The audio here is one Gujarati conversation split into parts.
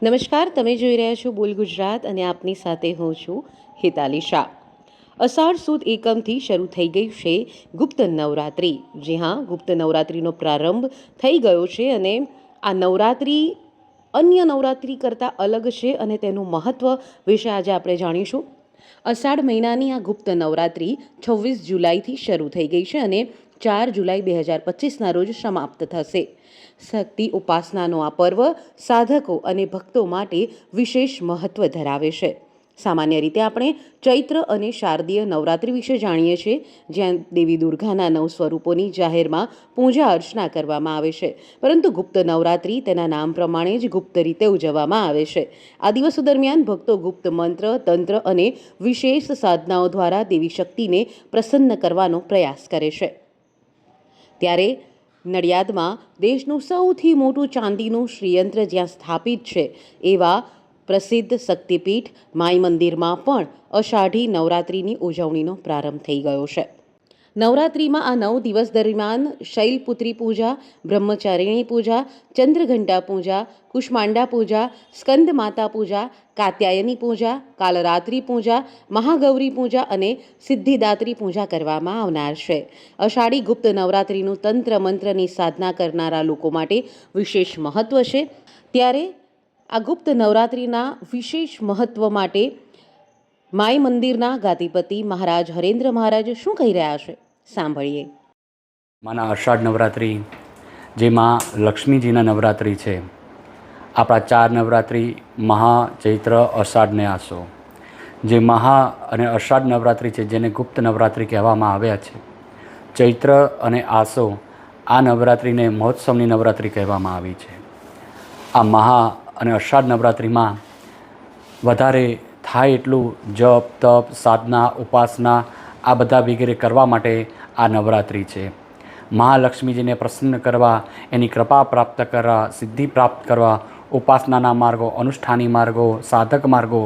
નમસ્કાર, તમે જોઈ રહ્યા છો બોલ ગુજરાત અને આપની સાથે હું છું હિતાલી શાહ. અષાઢ સુદ એકમથી શરૂ થઈ ગઈ છે ગુપ્ત નવરાત્રિ. જી હા, ગુપ્ત નવરાત્રિનો પ્રારંભ થઈ ગયો છે અને આ નવરાત્રિ અન્ય નવરાત્રિ કરતાં અલગ છે અને તેનું મહત્ત્વ વિશે આજે આપણે જાણીશું. અષાઢ મહિનાની આ ગુપ્ત નવરાત્રિ 26 જુલાઈથી શરૂ થઈ ગઈ છે અને 4 જુલાઈ 2025ના રોજ સમાપ્ત થશે. શક્તિ ઉપાસનાનો આ પર્વ સાધકો અને ભક્તો માટે વિશેષ મહત્વ ધરાવે છે. સામાન્ય રીતે આપણે ચૈત્ર અને શારદીય નવરાત્રિ વિશે જાણીએ છીએ, જ્યાં દેવી દુર્ગાના 9 સ્વરૂપોની જાહેરમાં પૂજા અર્ચના કરવામાં આવે છે. પરંતુ ગુપ્ત નવરાત્રિ તેના નામ પ્રમાણે જ ગુપ્ત રીતે ઉજવવામાં આવે છે. આ દિવસો દરમિયાન ભક્તો ગુપ્ત મંત્ર, તંત્ર અને વિશેષ સાધનાઓ દ્વારા દેવી શક્તિને પ્રસન્ન કરવાનો પ્રયાસ કરે છે. ત્યારે નડિયાદમાં દેશનું સૌથી મોટું ચાંદીનું શ્રીયંત્ર જ્યાં સ્થાપિત છે, એવા પ્રસિદ્ધ શક્તિપીઠ માઈ મંદિરમાં પણ અષાઢી નવરાત્રિની ઉજવણીનો પ્રારંભ થઈ ગયો છે. નવરાત્રિમાં આ 9 દિવસ દરમિયાન શૈલપુત્રી પૂજા, બ્રહ્મચારિણી પૂજા, ચંદ્રઘંટા પૂજા, કુષ્માંડા પૂજા, સ્કંદ માતા પૂજા, કાત્યાયની પૂજા, કાલરાત્રિ પૂજા, મહાગૌરી પૂજા અને સિદ્ધિદાત્રી પૂજા કરવામાં આવનાર છે. અષાઢી ગુપ્ત નવરાત્રિનું તંત્ર મંત્રની સાધના કરનારા લોકો માટે વિશેષ મહત્વ છે. ત્યારે આ ગુપ્ત નવરાત્રિના વિશેષ મહત્વ માટે માઈ મંદિરના ગાદીપતિ મહારાજ હરેન્દ્ર મહારાજ શું કહી રહ્યા છે, સાંભળીએ. માના અષાઢ નવરાત્રિ, જેમાં લક્ષ્મીજીના નવરાત્રિ છે. આપણા 4 નવરાત્રિ મહા, ચૈત્ર, અષાઢ ને આસો. જે મહા અને અષાઢ નવરાત્રિ છે, જેને ગુપ્ત નવરાત્રિ કહેવામાં આવ્યા છે. ચૈત્ર અને આસો આ નવરાત્રિને મહોત્સવની નવરાત્રિ કહેવામાં આવી છે. આ મહા અને અષાઢ નવરાત્રિમાં વધારે થાય એટલું જપ, તપ, સાધના, ઉપાસના આ બધા વગેરે કરવા માટે આ નવરાત્રિ છે. મહાલક્ષ્મીજીને પ્રસન્ન કરવા, એની કૃપા પ્રાપ્ત કરવા, સિદ્ધિ પ્રાપ્ત કરવા, ઉપાસનાના માર્ગો, અનુષ્ઠાની માર્ગો, સાધક માર્ગો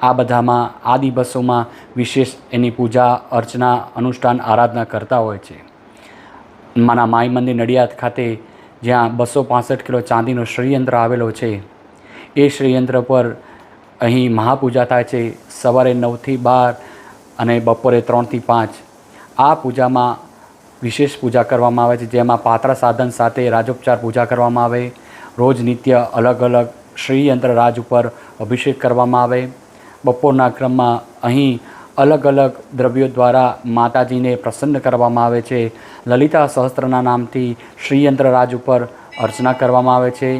આ બધામાં આ દિવસોમાં વિશેષ એની પૂજા અર્ચના, અનુષ્ઠાન, આરાધના કરતા હોય છે. માના માઈ મંદિર નડિયાદ ખાતે જ્યાં 265 કિલો ચાંદીનો શ્રીયંત્ર આવેલો છે, એ શ્રીયંત્ર પર અહીં મહાપૂજા થાય છે. સવારે 9થી 12 અને બપોરે 3થી 5 આ પૂજામાં વિશેષ પૂજા કરવામાં આવે છે, જેમાં પાત્રા સાધન સાથે રાજોપચાર પૂજા કરવામાં આવે. રોજ નિત્ય અલગ અલગ શ્રીયંત્ર રાજ ઉપર અભિષેક કરવામાં આવે. બપોરના ક્રમમાં અહીં અલગ અલગ દ્રવ્યો દ્વારા માતાજીને પ્રસન્ન કરવામાં આવે છે. લલિતા સહસ્ત્રના નામથી શ્રીયંત્ર રાજ ઉપર અર્ચના કરવામાં આવે છે.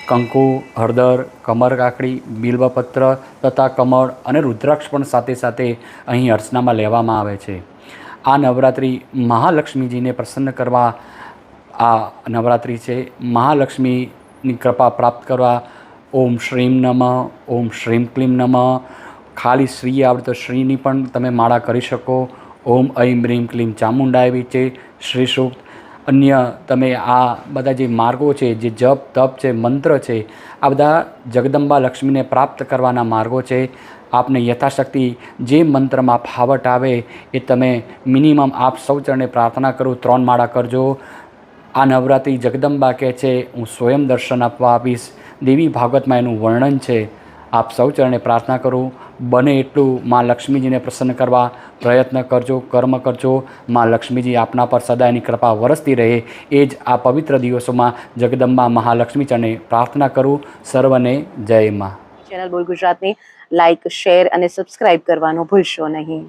કંકુ, હળદર, કમર કાકડી, બિલ્વપત્ર તથા કમળ અને રુદ્રાક્ષ પણ સાથે સાથે અહીં અર્ચનામાં લેવામાં આવે છે. આ નવરાત્રિ મહાલક્ષ્મીજીને પ્રસન્ન કરવા આ નવરાત્રિ છે. મહાલક્ષ્મીની કૃપા પ્રાપ્ત કરવા ઓમ શ્રીમ નમઃ, ઓમ શ્રીમ ક્લીમ નમઃ. ખાલી શ્રી આવડે તો શ્રીની પણ તમે માળા કરી શકો. ઓમ ઐમ રીમ ક્લીમ ચામુંડાય વિચે શ્રી સૂક્ત. અન્ય તમે આ બધા જે માર્ગો છે, જે જપ, તપ છે, મંત્ર છે, આ બધા જગદંબા લક્ષ્મીને પ્રાપ્ત કરવાના માર્ગો છે. આપને યથાશક્તિ જે મંત્રમાં ફાવટ આવે એ તમે મિનિમમ આપ સૌ ચરણે પ્રાર્થના કરો, 3 માળા કરજો. આ નવરાત્રિ જગદંબા કહે છે હું સ્વયં દર્શન આપવા આપીશ. દેવી ભાગવતમાં એનું વર્ણન છે. આપ સૌ ચરણે પ્રાર્થના કરું, બને એટલું મા લક્ષ્મીજીને પ્રસન્ન કરવા પ્રયત્ન કરજો, કર્મ કરજો. મા લક્ષ્મીજી આપના પર સદા એની કૃપા વરસતી રહે, એ જ આ પવિત્ર દિવસોમાં જગદંબા મહાલક્ષ્મી ચરણે પ્રાર્થના કરું. સર્વને જય મા. ચેનલ બોલ ગુજરાતને લાઇક, શેર અને સબસ્ક્રાઇબ કરવાનું ભૂલશો નહીં.